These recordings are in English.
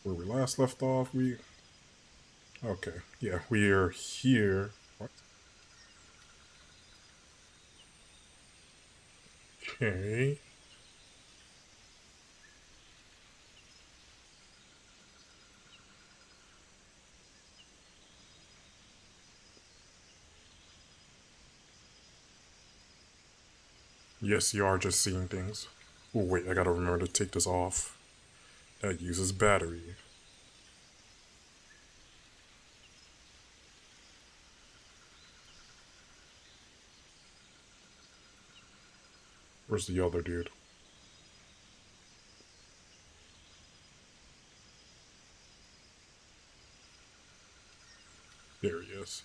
Where we last left off, okay, yeah, we are here. What? Okay. Yes, you are just seeing things. Oh, wait, I gotta remember to take this off. That uses battery. Where's the other dude? There he is.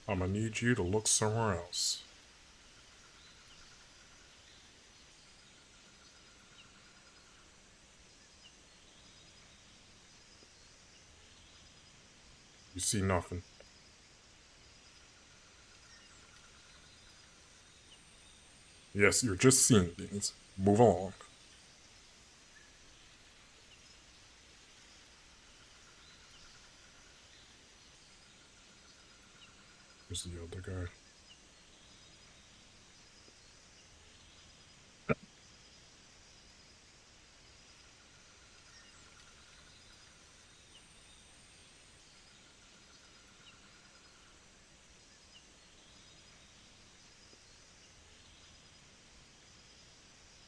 I'm gonna need you to look somewhere else. You see nothing. Yes, you're just seeing things. Move along. Where's the other guy?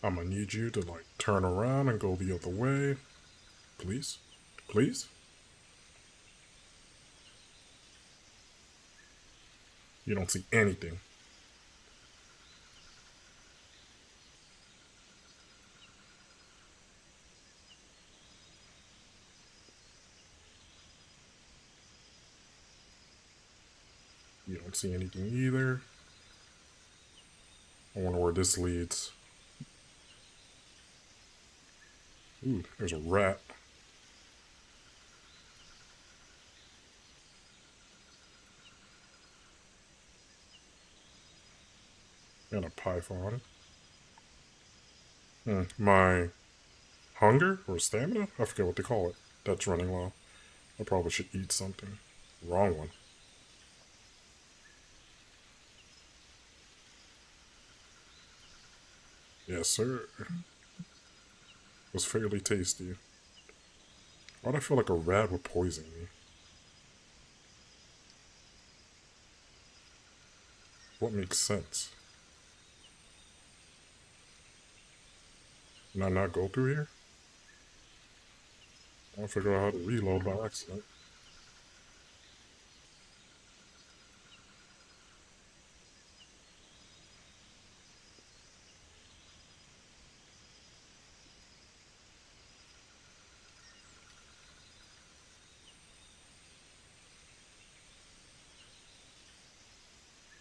I'm gonna need you to, like, turn around and go the other way. Please? Please? You don't see anything. You don't see anything either. I wonder where this leads. Ooh, there's a rat. And a python. My hunger or stamina? I forget what they call it. That's running low. I probably should eat something. Wrong one. Yes, sir. It was fairly tasty. Why'd I feel like a rat would poison me? What makes sense? Can I not go through here? I'll figure out how to reload by accident.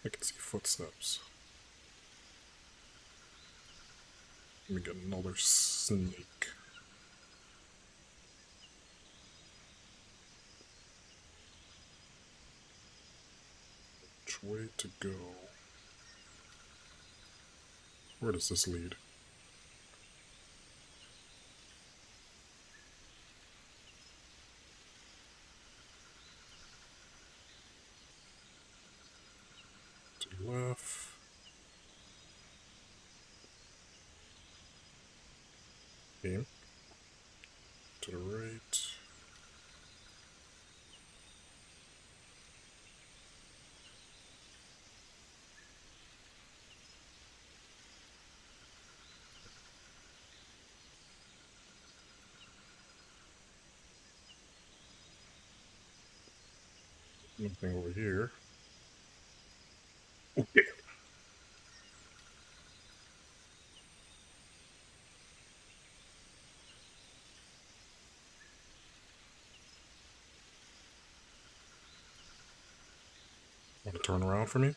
I can see footsteps. Let me get another snake. Which way to go? Where does this lead? To the left. Game. To the right. Nothing over here. Okay. Want to turn around for me?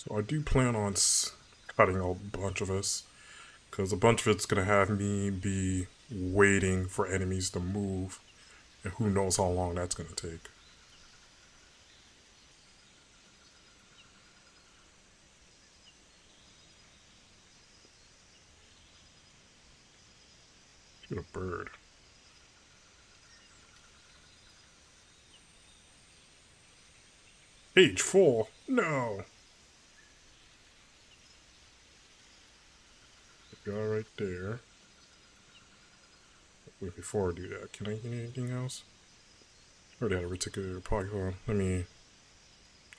So I do plan on cutting a bunch of this, because a bunch of it's gonna have me be waiting for enemies to move, and who knows how long that's gonna take. Shoot a bird. Age 4? No! The guy right there. Wait, before I do that, can I get anything else? I already had a reticular polygon.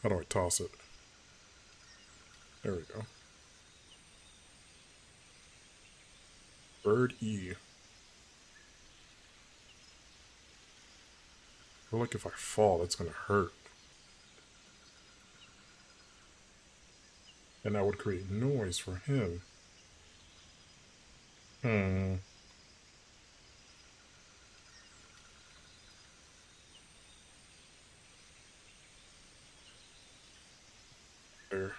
How do I toss it? There we go. Bird E. I feel like if I fall, that's gonna hurt. And that would create noise for him. Hmm. There.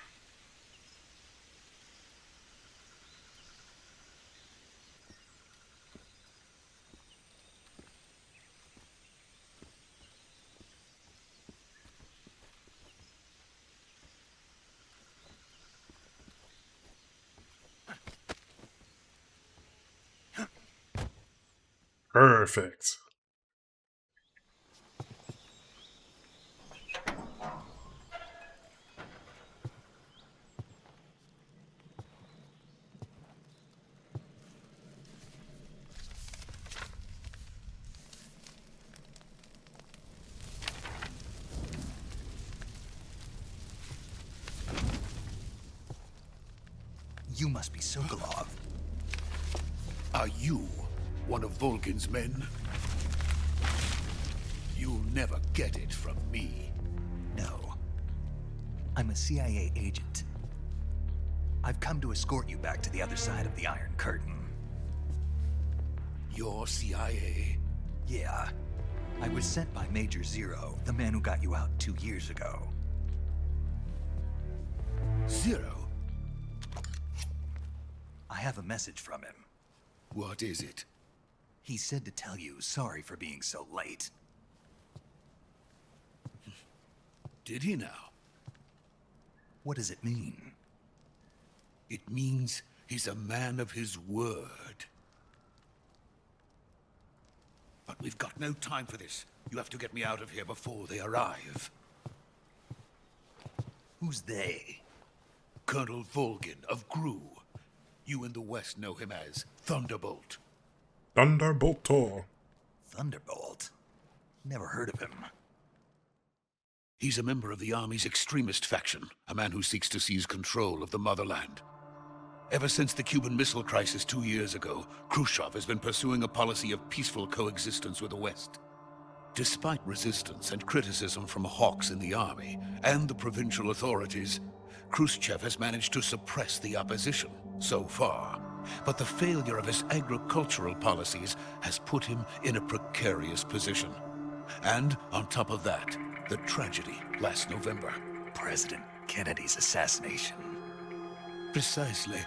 Perfect. You must be Sokolov. Are you one of Volgin's men? You'll never get it from me. No. I'm a CIA agent. I've come to escort you back to the other side of the Iron Curtain. You're CIA? Yeah. I was sent by Major Zero, the man who got you out 2 years ago. Zero? I have a message from him. What is it? He said to tell you sorry for being so late. Did he now? What does it mean? It means he's a man of his word. But we've got no time for this. You have to get me out of here before they arrive. Who's they? Colonel Volgin of Gru. You in the West know him as Thunderbolt. Thunderbolt Tor. Thunderbolt? Never heard of him. He's a member of the Army's extremist faction, a man who seeks to seize control of the motherland. Ever since the Cuban Missile Crisis 2 years ago, Khrushchev has been pursuing a policy of peaceful coexistence with the West. Despite resistance and criticism from hawks in the army and the provincial authorities, Khrushchev has managed to suppress the opposition so far. But the failure of his agricultural policies has put him in a precarious position. And on top of that, the tragedy last November. President Kennedy's assassination. Precisely.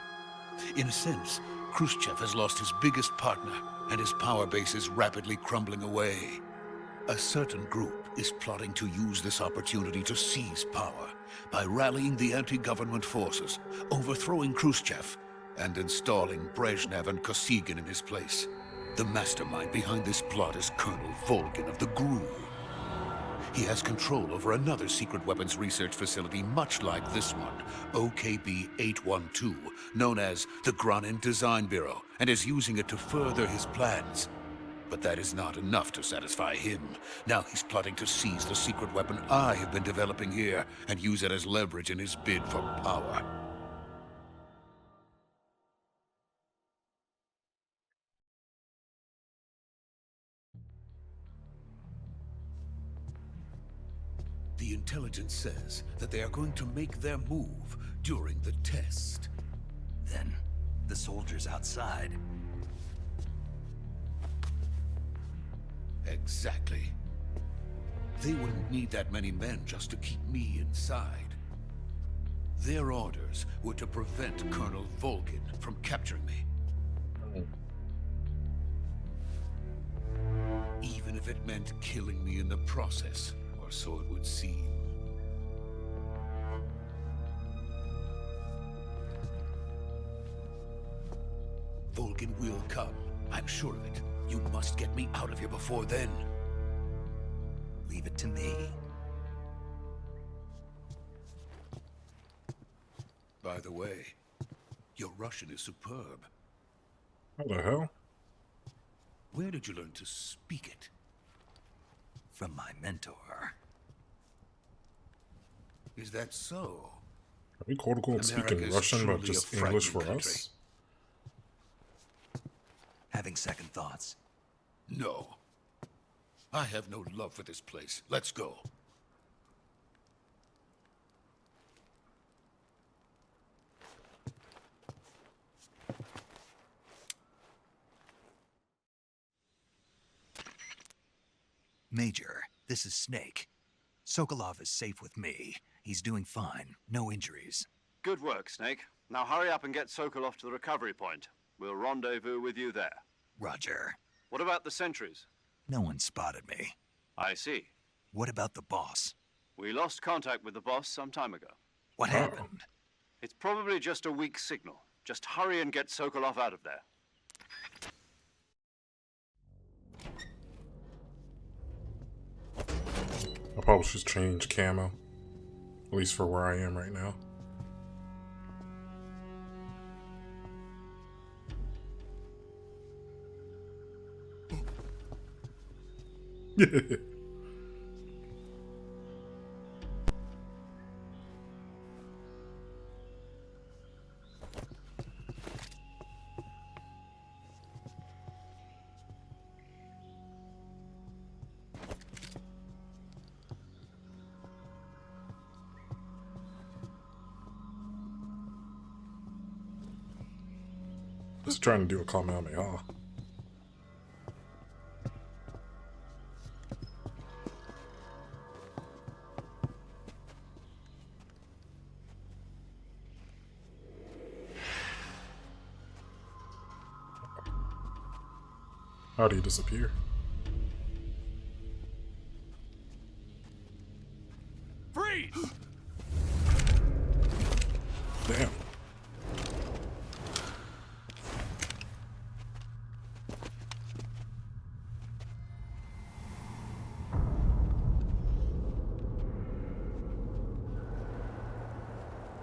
In a sense, Khrushchev has lost his biggest partner, and his power base is rapidly crumbling away. A certain group is plotting to use this opportunity to seize power by rallying the anti-government forces, overthrowing Khrushchev, and installing Brezhnev and Kosygin in his place. The mastermind behind this plot is Colonel Volgin of the GRU. He has control over another secret weapons research facility much like this one, OKB-812, known as the Granin Design Bureau, and is using it to further his plans. But that is not enough to satisfy him. Now he's plotting to seize the secret weapon I have been developing here and use it as leverage in his bid for power. The intelligence says that they are going to make their move during the test. Then, the soldiers outside. Exactly. They wouldn't need that many men just to keep me inside. Their orders were to prevent Colonel Volgin from capturing me. Even if it meant killing me in the process, or so it would seem. Volgin will come. I'm sure of it. You must get me out of here before then. Leave it to me. By the way, your Russian is superb. How the hell? Where did you learn to speak it? From my mentor. Is that so? Are we quote unquote speaking America's Russian but truly just a English for frightening us? Having second thoughts. No. I have no love for this place. Let's go. Major, this is Snake. Sokolov is safe with me. He's doing fine. No injuries. Good work, Snake. Now hurry up and get Sokolov to the recovery point. We'll rendezvous with you there. Roger. What about the sentries? No one spotted me. I see. What about the boss? We lost contact with the boss some time ago. What happened? It's probably just a weak signal. Just hurry and get Sokolov out of there. I'll probably just change camo. At least for where I am right now. Just trying to do a Kamehameha. How do you disappear? Freeze! Damn.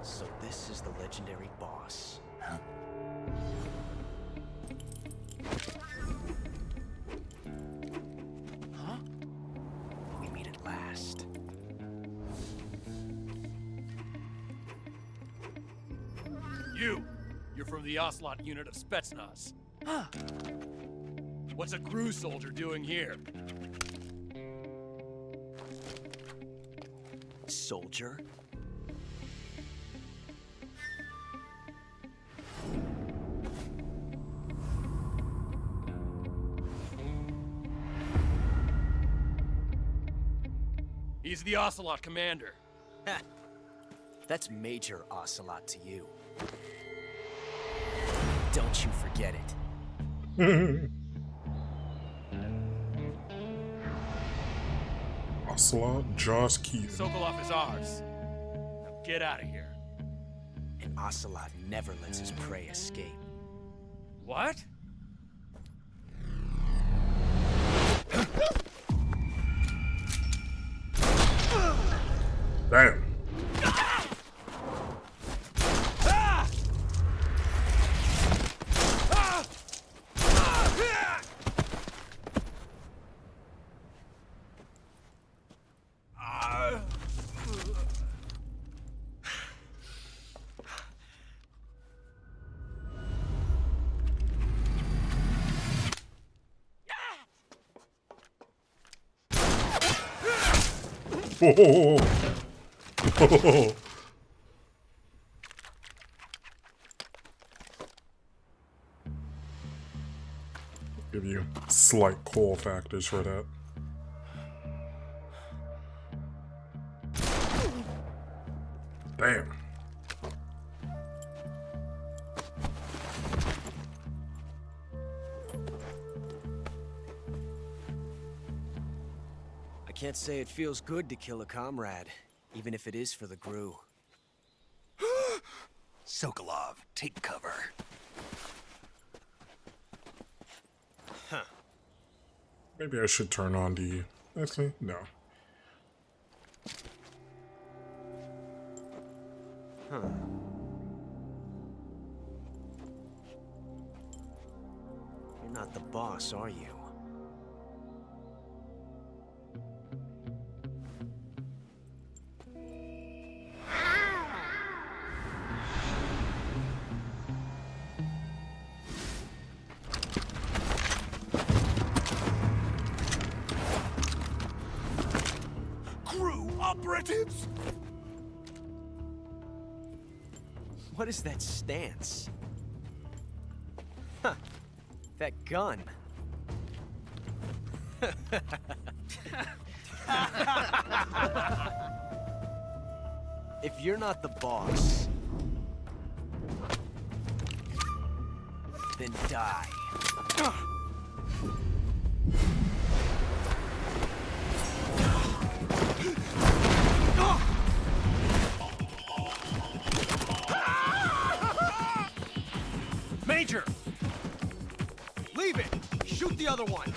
So this is the legendary boss, huh? Huh? We meet at last. You're from the Ocelot unit of Spetsnaz. Huh? What's a crew soldier doing here? Soldier? He's the Ocelot commander. Ha! That's Major Ocelot to you. Don't you forget it. Ocelot, Josh Keaton. Sokolov is ours. Now get out of here. And Ocelot never lets his prey escape. What? Damn. Whoa. Whoa. Give you slight cool factors for that. Damn. Can't say it feels good to kill a comrade, even if it is for the Gru. Sokolov, take cover. Maybe I should turn on the... Actually, no. You're not the boss, are you? Crew operatives! What is that stance? Huh. That gun. If you're not the boss, then die. Major! Leave it! Shoot the other one!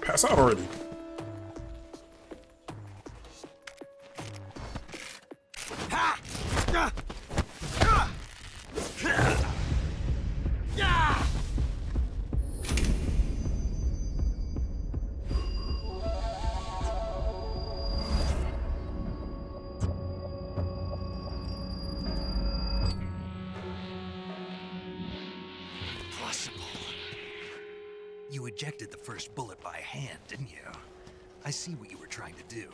Pass out already. You ejected the first bullet by hand, didn't you? I see what you were trying to do.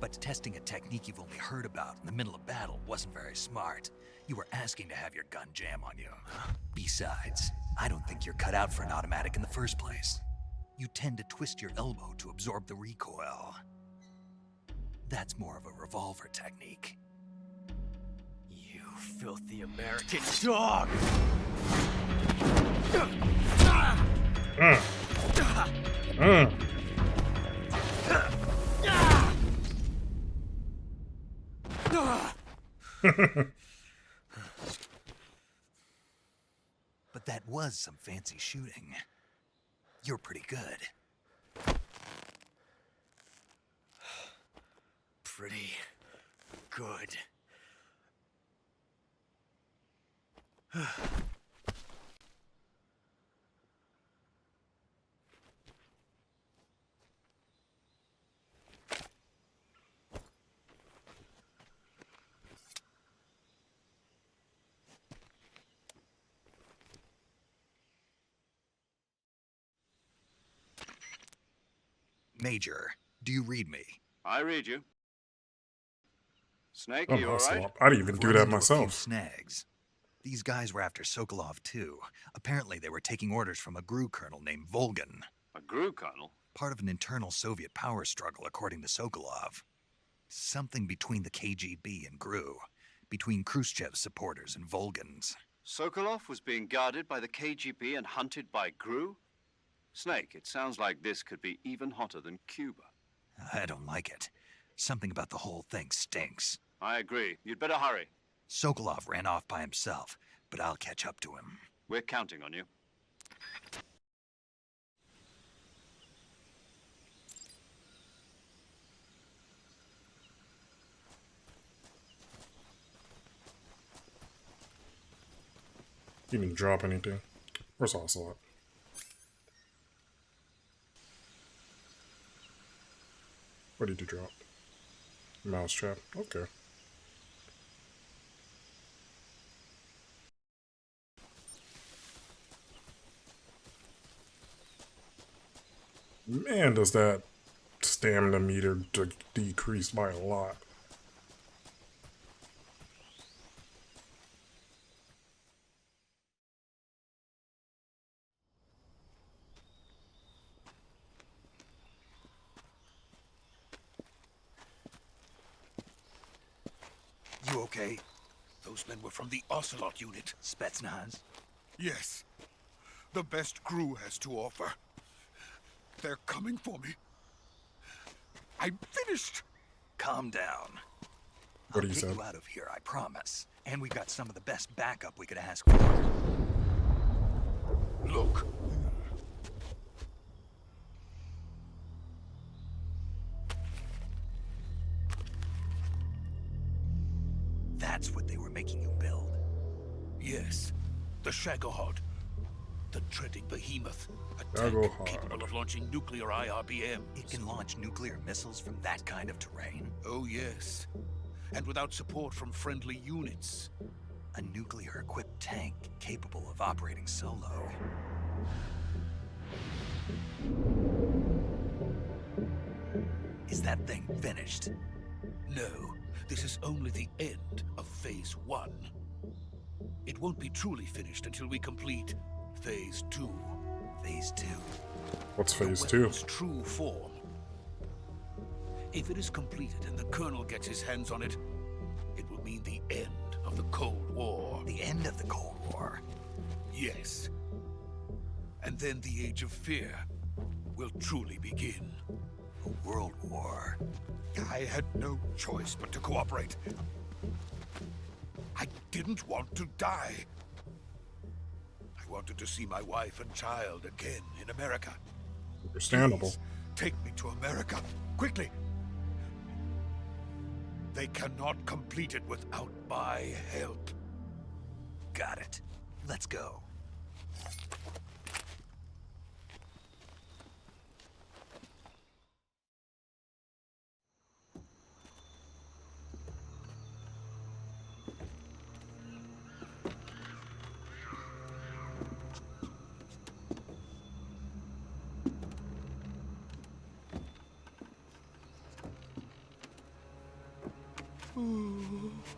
But testing a technique you've only heard about in the middle of battle wasn't very smart. You were asking to have your gun jam on you. Besides, I don't think you're cut out for an automatic in the first place. You tend to twist your elbow to absorb the recoil. That's more of a revolver technique. You filthy American dog! But that was some fancy shooting. You're pretty good. Pretty good. Major, do you read me? I read you. Snake, Oh, are you all right? I didn't even do Run that into a few myself. snags. These guys were after Sokolov too. Apparently they were taking orders from a GRU colonel named Volgan. A GRU colonel? Part of an internal Soviet power struggle, according to Sokolov. Something between the KGB and GRU. Between Khrushchev's supporters and Volgan's. Sokolov was being guarded by the KGB and hunted by GRU? Snake, it sounds like this could be even hotter than Cuba. I don't like it. Something about the whole thing stinks. I agree. You'd better hurry. Sokolov ran off by himself, but I'll catch up to him. We're counting on you. You didn't drop anything. Where's Ocelot? What did you drop? Mousetrap. Okay. Man, does that stamina meter decrease by a lot. You okay? Those men were from the Ocelot unit. Spetsnaz? Yes. The best Gru has to offer. They're coming for me. I'm finished. Calm down. What I'll he get said. you out of here, I promise. And we've got some of the best backup we could ask for. Look. That's what they were making you build. Yes. The Shagohod. The dreaded behemoth. A tank Shagohod. capable of launching nuclear IRBMs. It can launch nuclear missiles from that kind of terrain. Oh, yes. And without support from friendly units. A nuclear-equipped tank capable of operating solo. Is that thing finished? No, this is only the end of Phase 1. It won't be truly finished until we complete Phase 2. Phase 2. What's The phase 2? weapon's true form. If it is completed and the Colonel gets his hands on it, it will mean the end of the Cold War. The end of the Cold War. Yes. And then the Age of Fear will truly begin. A world war. I had no choice but to cooperate. I didn't want to die. I wanted to see my wife and child again in America. Understandable. Please, take me to America, quickly. They cannot complete it without my help. Got it. Let's go.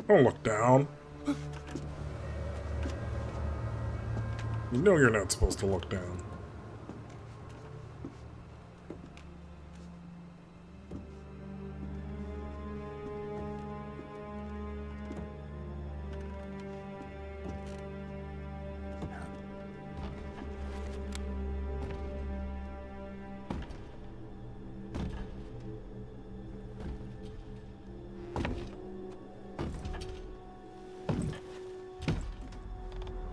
Don't look down. You know you're not supposed to look down.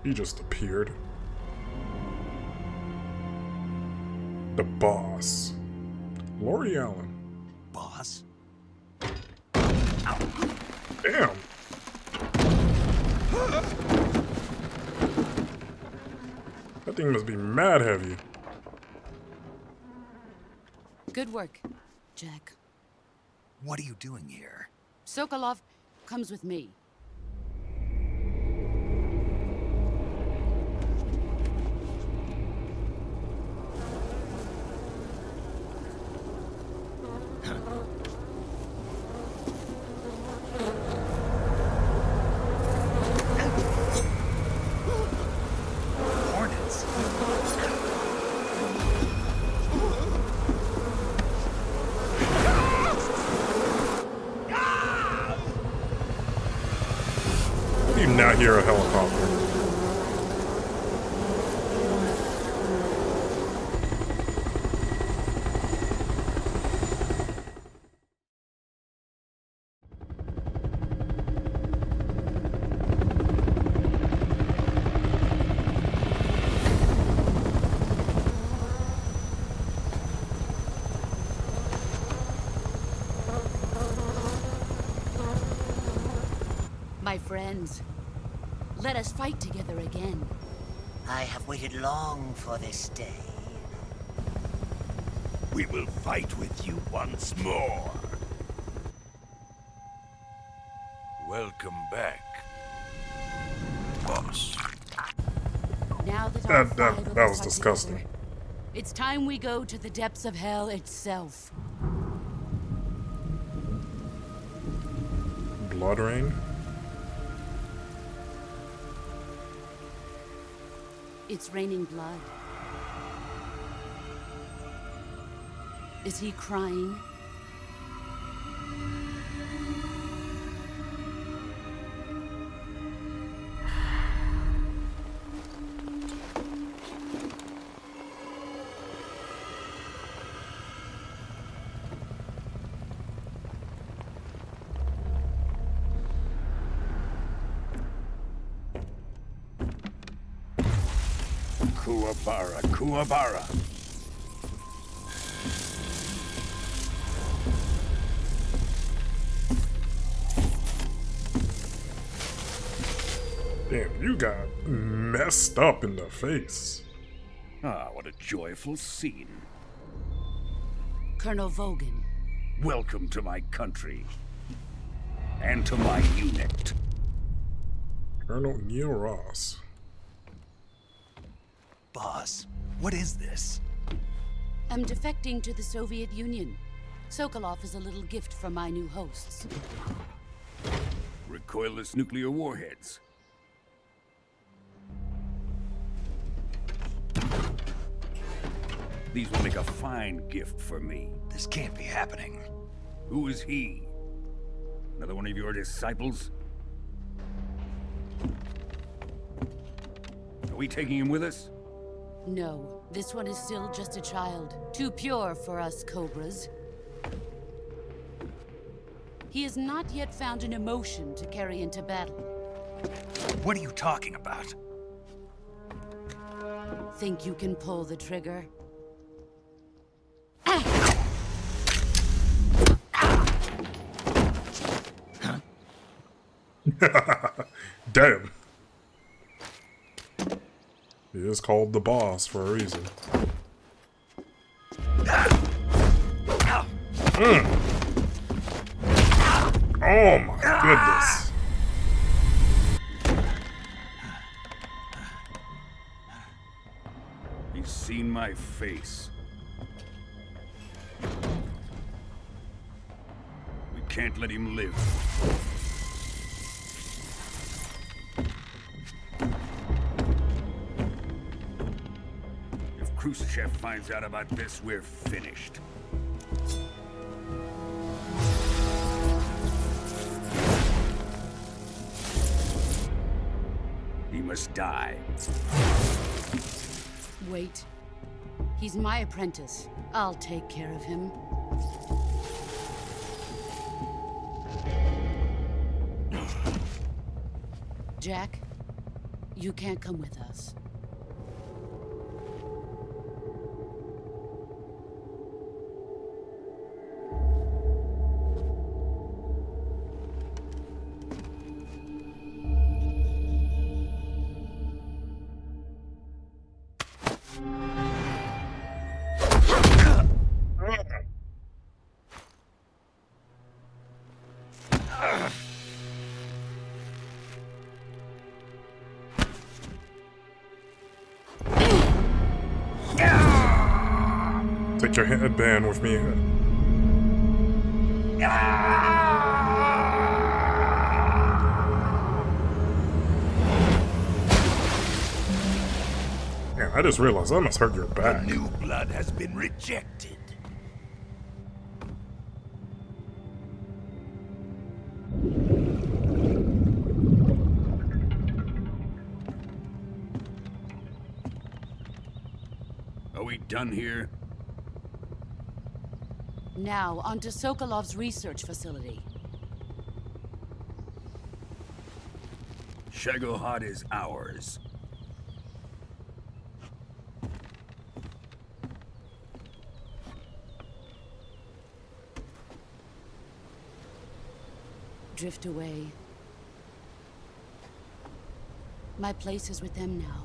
He just appeared. The boss. Lori Allen. Boss? Damn. That thing must be mad heavy. Good work, Jack. What are you doing here? Sokolov comes with me. Hornets? How do you not hear a helicopter? My friends, let us fight together again. I have waited long for this day. We will fight with you once more. Welcome back, boss. Now that all five of that us was are disgusting. together, It's time we go to the depths of hell itself. Blood rain? It's raining blood. Is he crying? Kuwabara, Kuwabara. Damn, you got messed up in the face. Ah, what a joyful scene. Colonel Vogan. Welcome to my country. And to my unit. Colonel Neil Ross. Boss, what is this? I'm defecting to the Soviet Union. Sokolov is a little gift from my new hosts. Recoilless nuclear warheads. These will make a fine gift for me. This can't be happening. Who is he? Another one of your disciples? Are we taking him with us? No, this one is still just a child. Too pure for us Cobras. He has not yet found an emotion to carry into battle. What are you talking about? Think you can pull the trigger? Damn. He is called the boss for a reason. Oh my goodness. He's seen my face. We can't let him live. If Khrushchev finds out about this, we're finished. He must die. Wait. He's my apprentice. I'll take care of him. Jack, you can't come with us. Take your headband with me. Man, I just realized I must hurt your back. New blood has been rejected. Are we done here? Now, onto Sokolov's research facility. Shagohod is ours. Drift away. My place is with them now.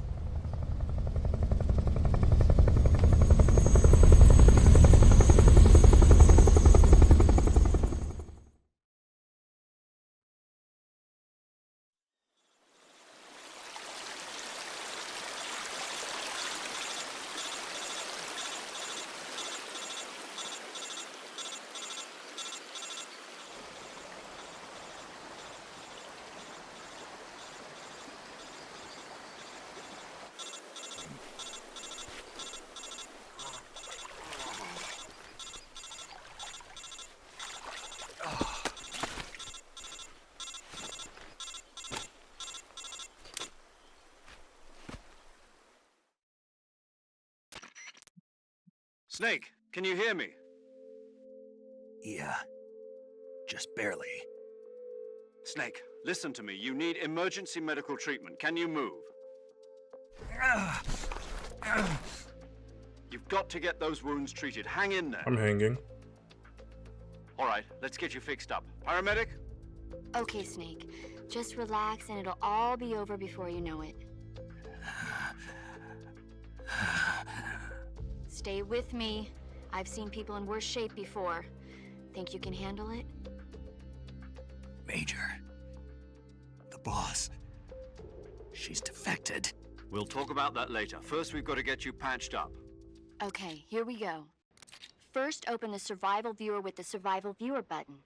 Snake, can you hear me? Yeah. Just barely. Snake, listen to me. You need emergency medical treatment. Can you move? You've got to get those wounds treated. Hang in there. I'm hanging. All right, let's get you fixed up. Paramedic? Okay, Snake. Just relax and it'll all be over before you know it. Stay with me. I've seen people in worse shape before. Think you can handle it? Major. The boss. She's defected. We'll talk about that later. First, we've got to get you patched up. Okay, here we go. First, open the Survival Viewer with the Survival Viewer button.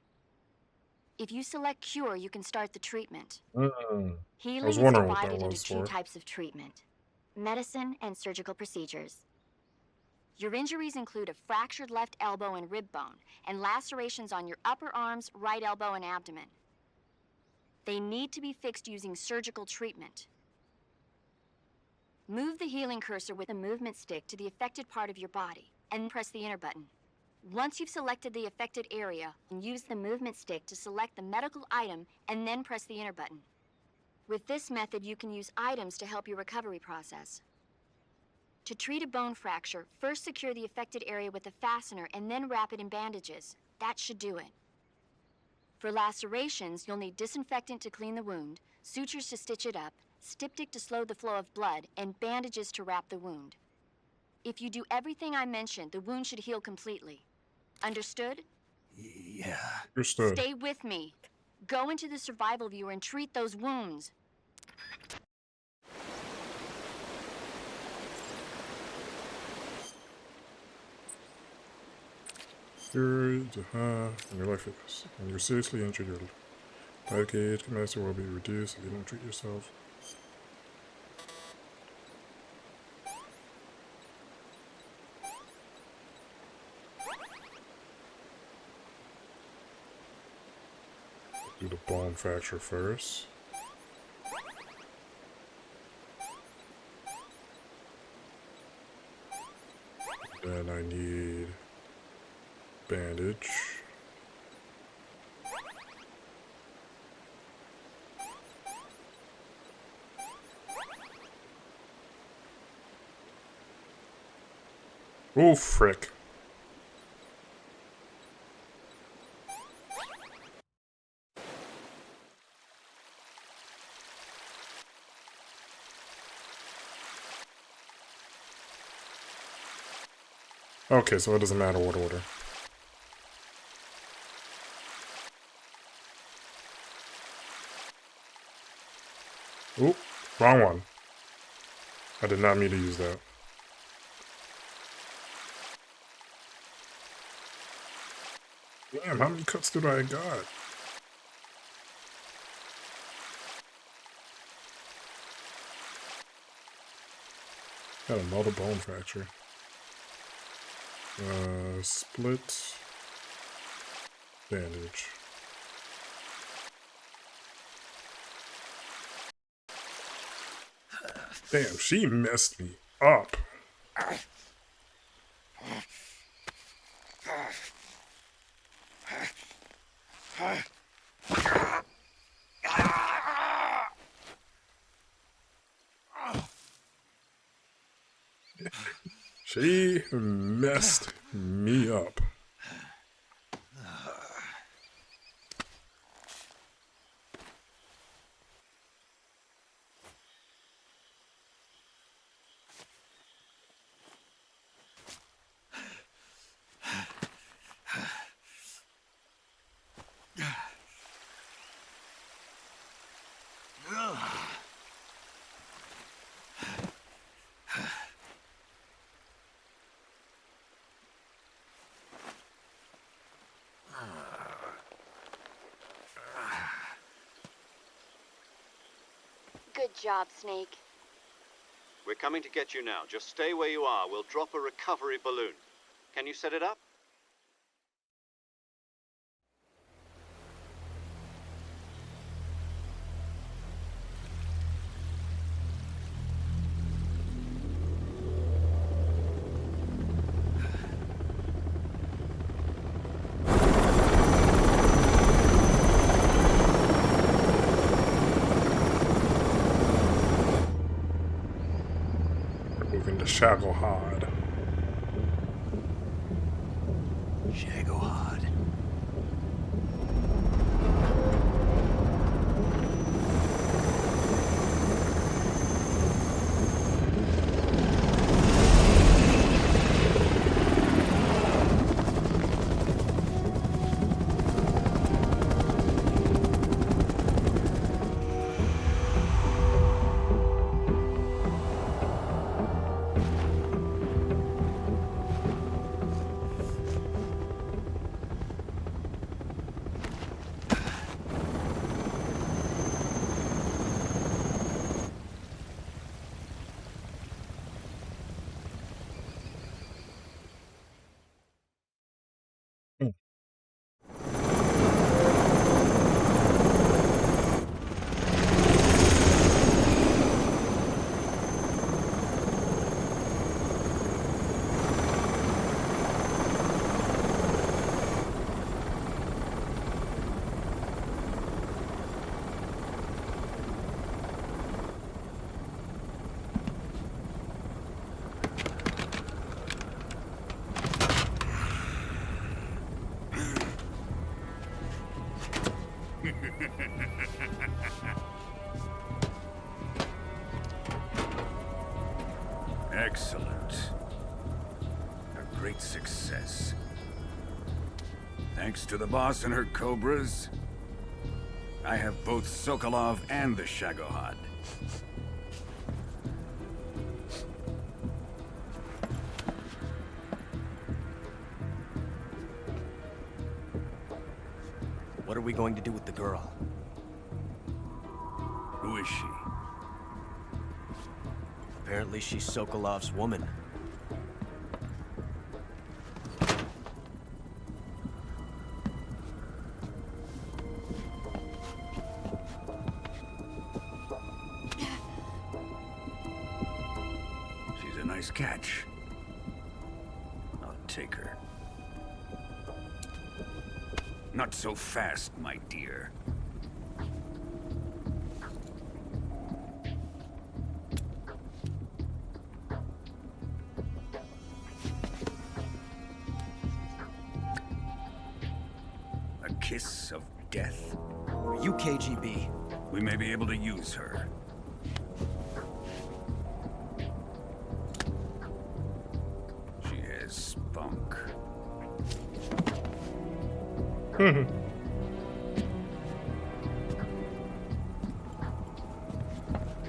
If you select Cure, you can start the treatment. Healing was is wondering what that divided into was two for. types of treatment: medicine and surgical procedures. Your injuries include a fractured left elbow and rib bone, and lacerations on your upper arms, right elbow, and abdomen. They need to be fixed using surgical treatment. Move the healing cursor with a movement stick to the affected part of your body, and press the enter button. Once you've selected the affected area, use the movement stick to select the medical item, and then press the enter button. With this method, you can use items to help your recovery process. To treat a bone fracture, first secure the affected area with a fastener and then wrap it in bandages. That should do it. For lacerations, you'll need disinfectant to clean the wound, sutures to stitch it up, styptic to slow the flow of blood, and bandages to wrap the wound. If you do everything I mentioned, the wound should heal completely. Understood? Yeah. Understood. Stay with me. Go into the Survival Viewer and treat those wounds. And your life is. And you're seriously injured, your life gauge capacity will be reduced if you don't treat yourself. Do the bone fracture first. Then I need bandage. Oh, frick. Okay, so it doesn't matter what order. Oop, wrong one. I did not mean to use that. Damn, how many cuts did I got? Got another bone fracture. Split. Bandage. Damn, she messed me up. She messed me up. Good job, Snake. We're coming to get you now. Just stay where you are. We'll drop a recovery balloon. Can you set it up? Shagohod. Shagohod. Excellent. A great success. Thanks to the boss and her cobras, I have both Sokolov and the Shagohod. What are we going to do with the girl? Who is she? Apparently she's Sokolov's woman. She's a nice catch. I'll take her. Not so fast, my dear. A kiss of death. Are you KGB? We may be able to use her. She has spunk.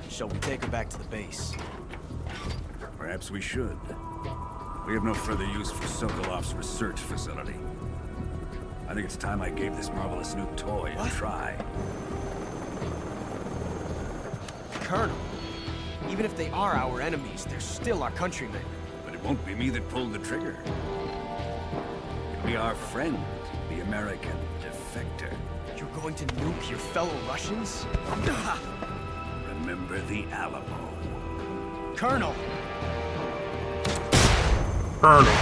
Shall we take her back to the base? Perhaps we should. We have no further use for Sokolov's research facility. I think it's time I gave this marvelous new toy a try. Colonel, even if they are our enemies, they're still our countrymen. But it won't be me that pulled the trigger. It'll be our friend, the American defector. You're going to nuke your fellow Russians? Remember the Alamo. Colonel! Colonel.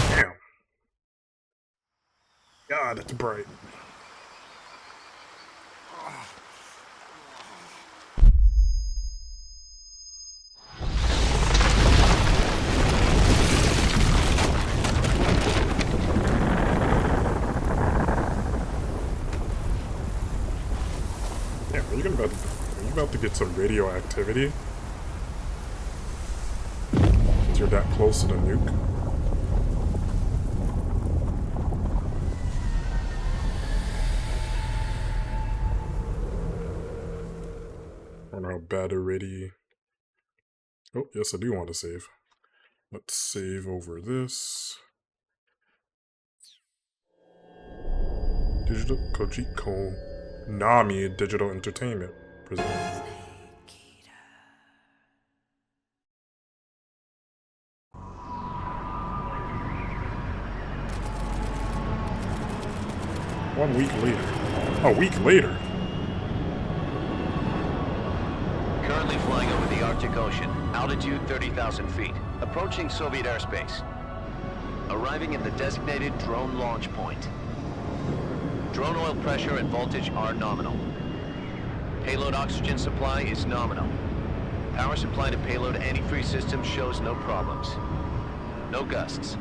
Damn. God, it's bright. Are you about to get some radioactivity? You're that close to the nuke. I don't know how bad already. Oh, yes, I do want to save. Let's save over this. Digital Konami Digital Entertainment presents. One week later. A week later. Currently flying over the Arctic Ocean. Altitude 30,000 feet. Approaching Soviet airspace. Arriving at the designated drone launch point. Drone oil pressure and voltage are nominal. Payload oxygen supply is nominal. Power supply to payload antifreeze system shows no problems. No gusts.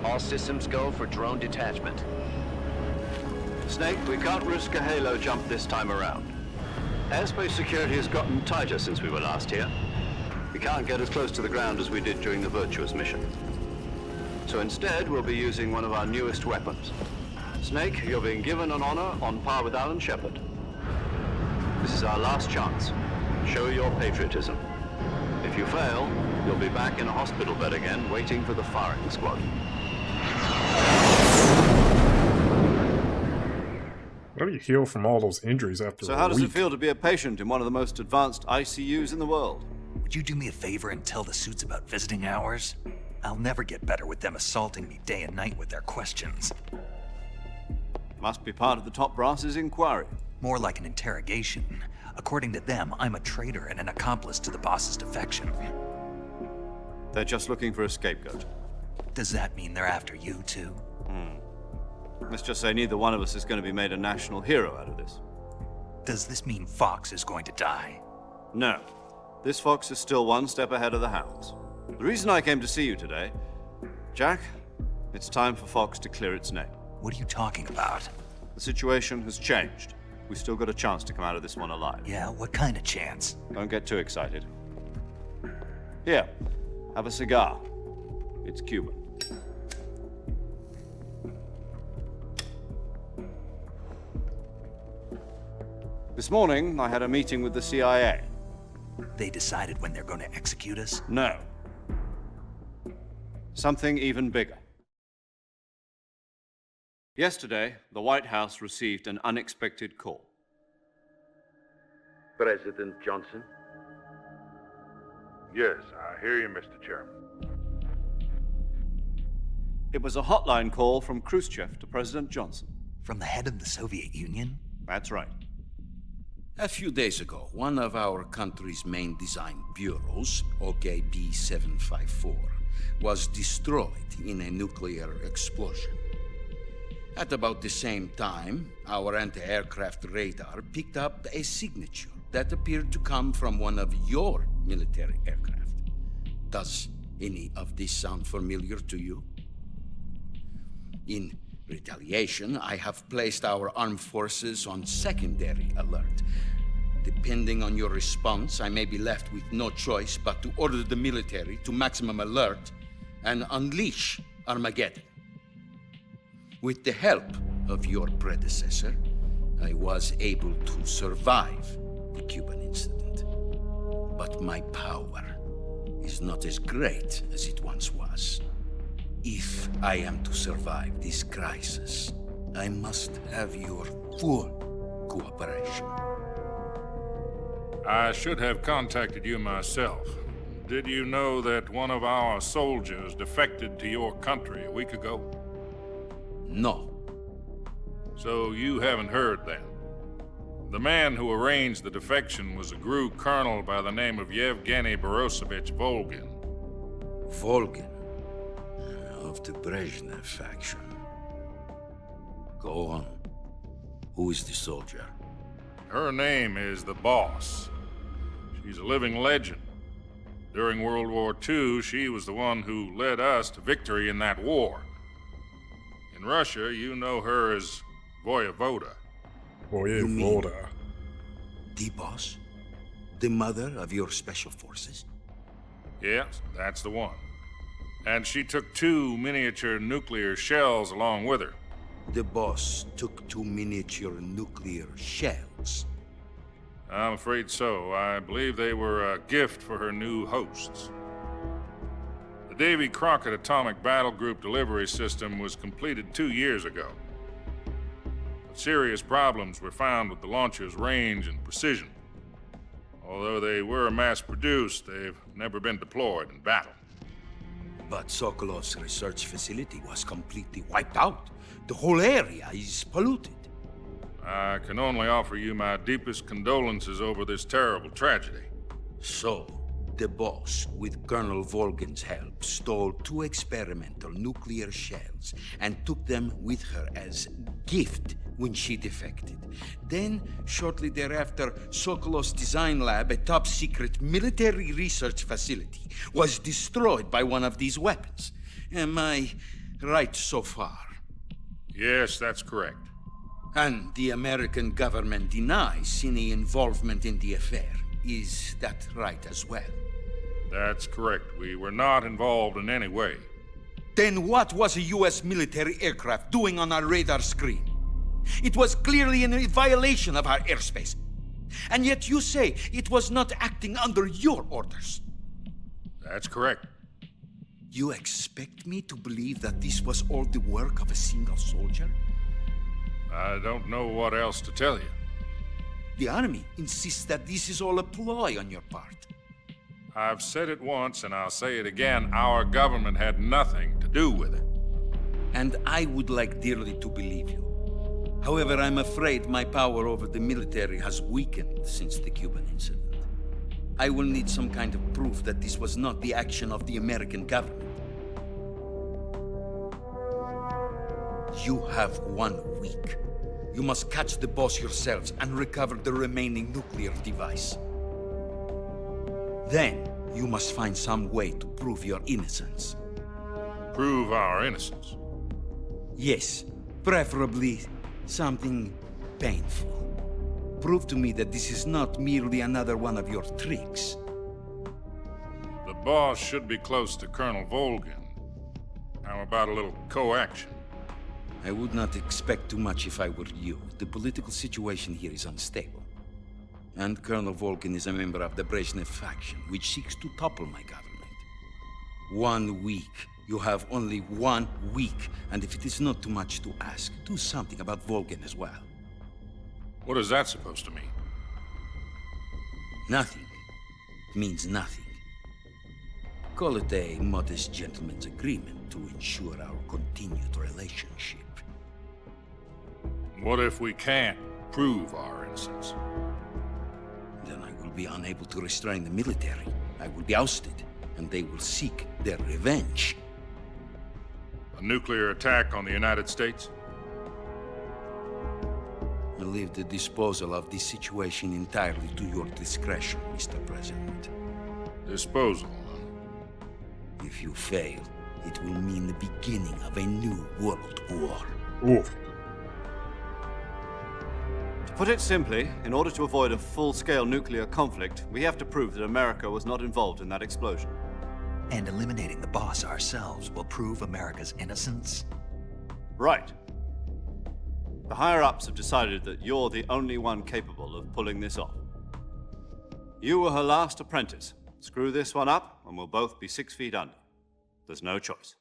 All systems go for drone detachment. Snake, we can't risk a halo jump this time around. Airspace security has gotten tighter since we were last here. We can't get as close to the ground as we did during the Virtuous mission. So instead, we'll be using one of our newest weapons. Snake, you're being given an honor on par with Alan Shepard. This is our last chance. Show your patriotism. If you fail, you'll be back in a hospital bed again, waiting for the firing squad. How do you heal from all those injuries after So how does it week? feel to be a patient in one of the most advanced ICUs in the world? Would you do me a favor and tell the suits about visiting hours? I'll never get better with them assaulting me day and night with their questions. Must be part of the top brass's inquiry. More like an interrogation. According to them, I'm a traitor and an accomplice to the boss's defection. They're just looking for a scapegoat. Does that mean they're after you, too? Let's just say neither one of us is going to be made a national hero out of this. Does this mean Fox is going to die? No. This fox is still one step ahead of the hounds. The reason I came to see you today, Jack, it's time for Fox to clear its name. What are you talking about? The situation has changed. We've still got a chance to come out of this one alive. Yeah, what kind of chance? Don't get too excited. Here, have a cigar. It's Cuban. This morning, I had a meeting with the CIA. They decided when they're going to execute us? No. Something even bigger. Yesterday, the White House received an unexpected call. President Johnson? Yes, I hear you, Mr. Chairman. It was a hotline call from Khrushchev to President Johnson. From the head of the Soviet Union? That's right. A few days ago, one of our country's main design bureaus, OKB 754, was destroyed in a nuclear explosion. At about the same time, our anti-aircraft radar picked up a signature that appeared to come from one of your military aircraft. Does any of this sound familiar to you? In retaliation, I have placed our armed forces on secondary alert. Depending on your response, I may be left with no choice but to order the military to maximum alert and unleash Armageddon. With the help of your predecessor, I was able to survive the Cuban incident. But my power is not as great as it once was. If I am to survive this crisis, I must have your full cooperation. I should have contacted you myself. Did you know that one of our soldiers defected to your country a week ago? No. So you haven't heard then. The man who arranged the defection was a GRU colonel by the name of Yevgeny Borosovich Volgin. Volgin? Of the Brezhnev faction. Go on. Who is the soldier? Her name is the Boss. She's a living legend. During World War II, she was the one who led us to victory in that war. In Russia, you know her as Voyevoda. Voyevoda. The Boss? The mother of your special forces? Yes, that's the one. And she took 2 miniature nuclear shells along with her. The Boss took 2 miniature nuclear shells. I'm afraid so. I believe they were a gift for her new hosts. The Davy Crockett Atomic Battle Group delivery system was completed 2 years ago. But serious problems were found with the launcher's range and precision. Although they were mass-produced, they've never been deployed in battle. But Sokolov's research facility was completely wiped out. The whole area is polluted. I can only offer you my deepest condolences over this terrible tragedy. So, The boss, with Colonel Volgin's help, stole 2 experimental nuclear shells and took them with her as gift when she defected. Then, shortly thereafter, Sokolov's design lab, a top-secret military research facility, was destroyed by one of these weapons. Am I right so far? Yes, that's correct. And the American government denies any involvement in the affair. Is that right as well? That's correct. We were not involved in any way. Then what was a U.S. military aircraft doing on our radar screen? It was clearly in violation of our airspace. And yet you say it was not acting under your orders. That's correct. You expect me to believe that this was all the work of a single soldier? I don't know what else to tell you. The army insists that this is all a ploy on your part. I've said it once, and I'll say it again. Our government had nothing to do with it. And I would like dearly to believe you. However, I'm afraid my power over the military has weakened since the Cuban incident. I will need some kind of proof that this was not the action of the American government. You have 1 week. You must catch the boss yourselves and recover the remaining nuclear device. Then, you must find some way to prove your innocence. Prove our innocence? Yes, preferably something painful. Prove to me that this is not merely another one of your tricks. The boss should be close to Colonel Volgin. How about a little co-action? I would not expect too much if I were you. The political situation here is unstable. And Colonel Volgin is a member of the Brezhnev faction, which seeks to topple my government. 1 week. You have only 1 week. And if it is not too much to ask, do something about Volgin as well. What is that supposed to mean? Nothing. It means nothing. Call it a modest gentleman's agreement to ensure our continued relationship. What if we can't prove our innocence? Then I will be unable to restrain the military. I will be ousted, and they will seek their revenge. A nuclear attack on the United States? I leave the disposal of this situation entirely to your discretion, Mr. President. Disposal? If you fail, it will mean the beginning of a new world war. Oof. To put it simply, in order to avoid a full-scale nuclear conflict, we have to prove that America was not involved in that explosion. And eliminating the boss ourselves will prove America's innocence? Right. The higher-ups have decided that you're the only one capable of pulling this off. You were her last apprentice. Screw this one up, and we'll both be 6 feet under. There's no choice.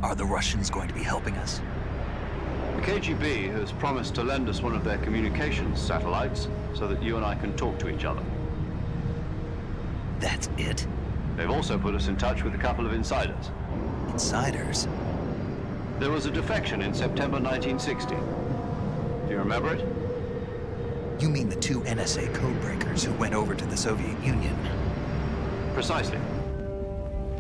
Are the Russians going to be helping us? The KGB has promised to lend us one of their communications satellites so that you and I can talk to each other. That's it? They've also put us in touch with a couple of insiders. Insiders? There was a defection in September 1960. Do you remember it? You mean the 2 NSA codebreakers who went over to the Soviet Union? Precisely.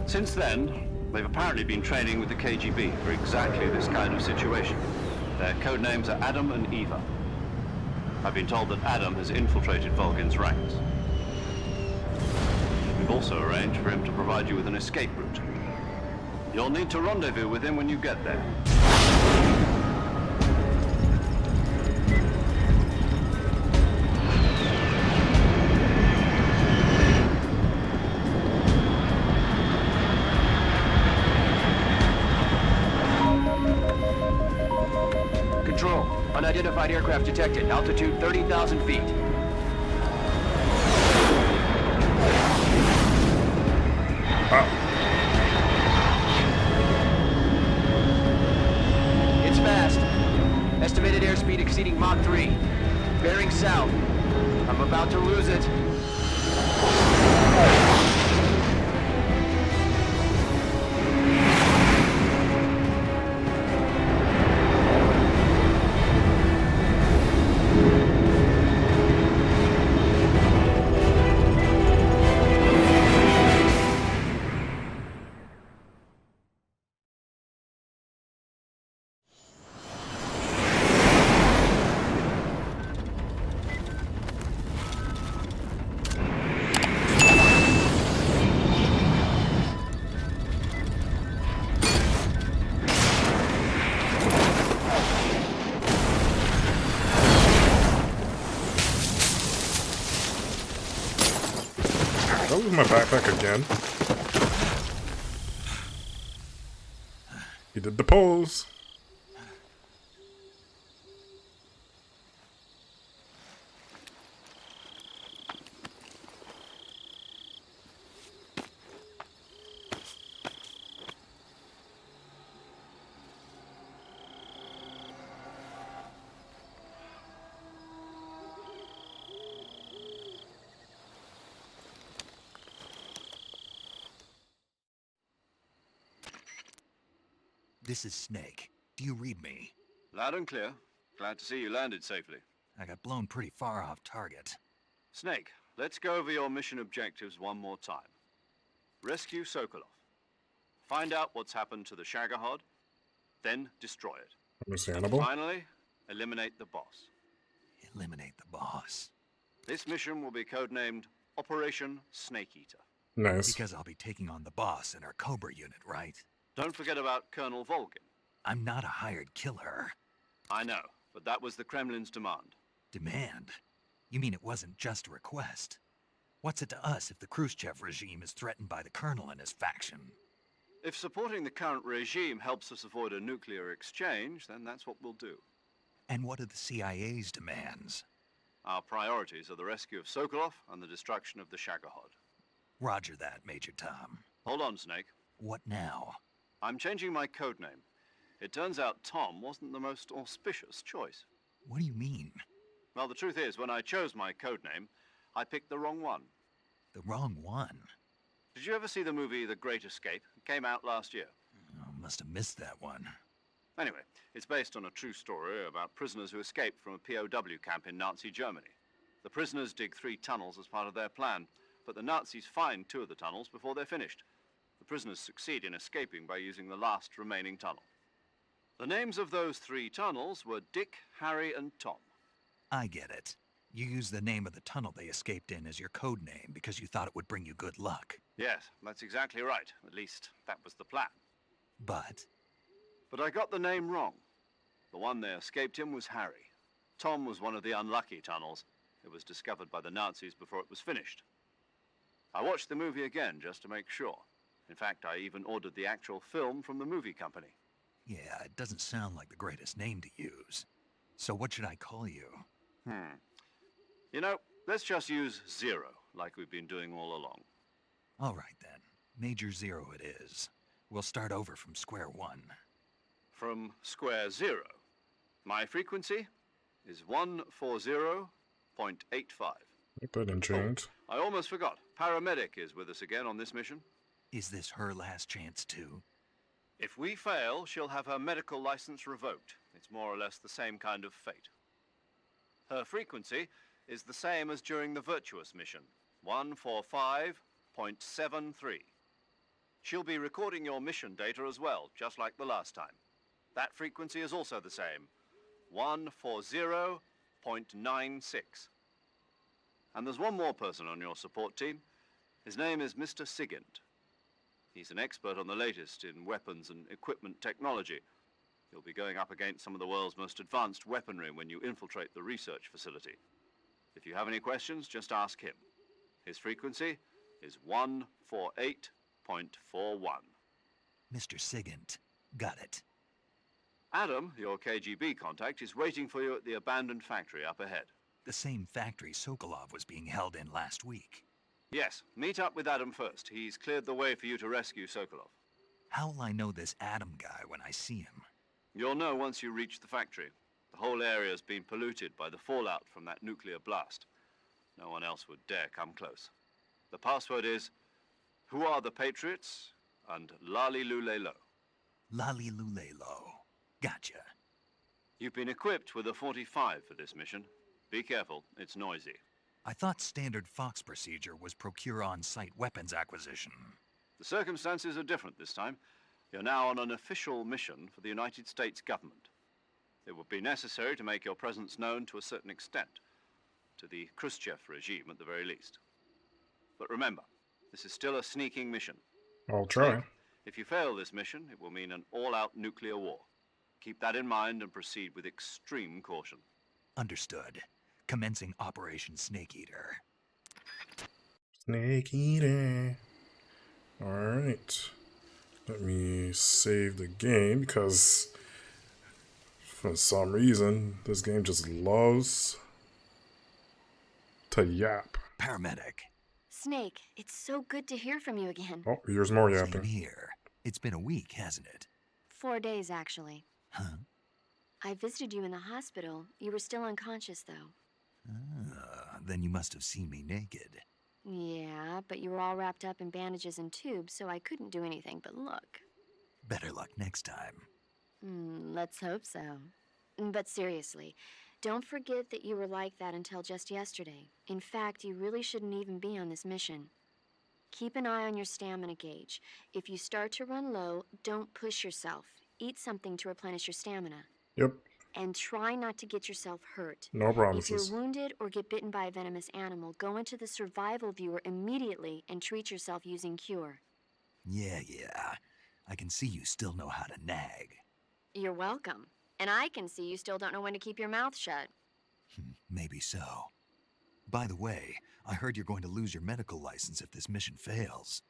Since then, they've apparently been training with the KGB for exactly this kind of situation. Their code names are Adam and Eva. I've been told that Adam has infiltrated Volgin's ranks. We've also arranged for him to provide you with an escape route. You'll need to rendezvous with him when you get there. Control. Unidentified aircraft detected. Altitude 30,000 feet. It's fast. Estimated airspeed exceeding Mach 3. Bearing south. I'm about to lose it. I lose my backpack again. He did the pose. This is Snake. Do you read me? Loud and clear. Glad to see you landed safely. I got blown pretty far off target. Snake, let's go over your mission objectives one more time. Rescue Sokolov. Find out what's happened to the Shagohod, then destroy it. Understandable. And finally, eliminate the boss. Eliminate the boss. This mission will be codenamed Operation Snake Eater. Nice. Because I'll be taking on the boss in our Cobra unit, right? Don't forget about Colonel Volgin. I'm not a hired killer. I know, but that was the Kremlin's demand. Demand? You mean it wasn't just a request? What's it to us if the Khrushchev regime is threatened by the Colonel and his faction? If supporting the current regime helps us avoid a nuclear exchange, then that's what we'll do. And what are the CIA's demands? Our priorities are the rescue of Sokolov and the destruction of the Shagohod. Roger that, Major Tom. Hold on, Snake. What now? I'm changing my codename. It turns out Tom wasn't the most auspicious choice. What do you mean? Well, the truth is, when I chose my codename, I picked the wrong one. The wrong one? Did you ever see the movie The Great Escape? It came out last year. Oh, must have missed that one. Anyway, it's based on a true story about prisoners who escaped from a POW camp in Nazi Germany. The prisoners dig 3 tunnels as part of their plan, but the Nazis find 2 of the tunnels before they're finished. The prisoners succeed in escaping by using the last remaining tunnel. The names of those 3 tunnels were Dick, Harry, and Tom. I get it. You used the name of the tunnel they escaped in as your code name because you thought it would bring you good luck. Yes, that's exactly right. At least, that was the plan. But I got the name wrong. The one they escaped in was Harry. Tom was one of the unlucky tunnels. It was discovered by the Nazis before it was finished. I watched the movie again just to make sure. In fact, I even ordered the actual film from the movie company. yeah, it doesn't sound like the greatest name to use. So what should I call you? You know, let's just use Zero, like we've been doing all along. All right then. Major Zero it is. We'll start over from square one. From square 0. My frequency is 140.85. Get that in change. I almost forgot. Paramedic is with us again on this mission. Is this her last chance too? If we fail, she'll have her medical license revoked. It's more or less the same kind of fate. Her frequency is the same as during the Virtuous mission, 145.73. She'll be recording your mission data as well, just like the last time. That frequency is also the same, 140.96. And there's one more person on your support team. His name is Mr. Sigint. He's an expert on the latest in weapons and equipment technology. You'll be going up against some of the world's most advanced weaponry when you infiltrate the research facility. If you have any questions, just ask him. His frequency is 148.41. Mr. Sigint. Got it. Adam, your KGB contact, is waiting for you at the abandoned factory up ahead. The same factory Sokolov was being held in last week. Yes, meet up with Adam first. He's cleared the way for you to rescue Sokolov. How will I know this Adam guy when I see him? You'll know once you reach the factory. The whole area's been polluted by the fallout from that nuclear blast. No one else would dare come close. The password is, "Who are the Patriots?" and Lali Lule Lo. Lali Lule Lo. Gotcha. You've been equipped with a 45 for this mission. Be careful, it's noisy. I thought standard Fox procedure was procure on-site weapons acquisition. The circumstances are different this time. You're now on an official mission for the United States government. It would be necessary to make your presence known to a certain extent, to the Khrushchev regime at the very least. But remember, this is still a sneaking mission. I'll try. If you fail this mission, it will mean an all-out nuclear war. Keep that in mind and proceed with extreme caution. Understood. Commencing Operation Snake Eater. Snake eater. Alright. Let me save the game because for some reason this game just loves to yap. Paramedic. Snake, it's so good to hear from you again. Oh, here's more Same yapping. here. It's been a week, hasn't it? 4 days, actually. Huh? I visited you in the hospital. You were still unconscious, though. Then you must have seen me naked. Yeah, but you were all wrapped up in bandages and tubes, so I couldn't do anything but look. Better luck next time. Let's hope so. But seriously, don't forget that you were like that until just yesterday. In fact, you really shouldn't even be on this mission. Keep an eye on your stamina gauge. If you start to run low, don't push yourself. Eat something to replenish your stamina. Yep. And try not to get yourself hurt. No promises. If you're wounded or get bitten by a venomous animal, go into the survival viewer immediately and treat yourself using Cure. Yeah. I can see you still know how to nag. You're welcome. And I can see you still don't know when to keep your mouth shut. Maybe so. By the way, I heard you're going to lose your medical license if this mission fails.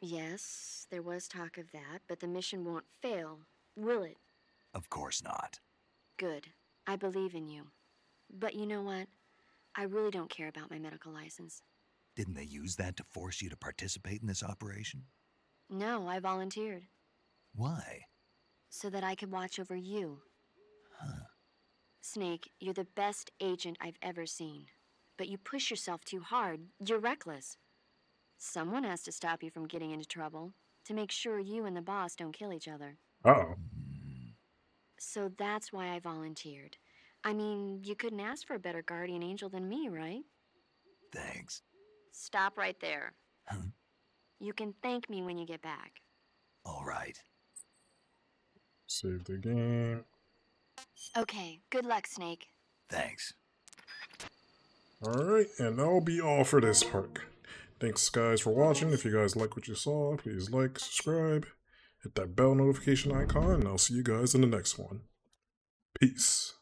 Yes, there was talk of that, but the mission won't fail, will it? Of course not. Good. I believe in you. But you know what? I really don't care about my medical license. Didn't they use that to force you to participate in this operation? No, I volunteered. Why? So that I could watch over you. Huh. Snake, you're the best agent I've ever seen. But you push yourself too hard. You're reckless. Someone has to stop you from getting into trouble, to make sure you and the boss don't kill each other. Uh-oh. So that's why I volunteered. I mean, you couldn't ask for a better guardian angel than me, right? Thanks. Stop right there. Huh? You can thank me when you get back. All right. Save the game. Okay, good luck, Snake. Thanks. Alright, and that'll be all for this part. Thanks guys for watching. If you guys like what you saw, please like, subscribe, hit that bell notification icon, and I'll see you guys in the next one. Peace.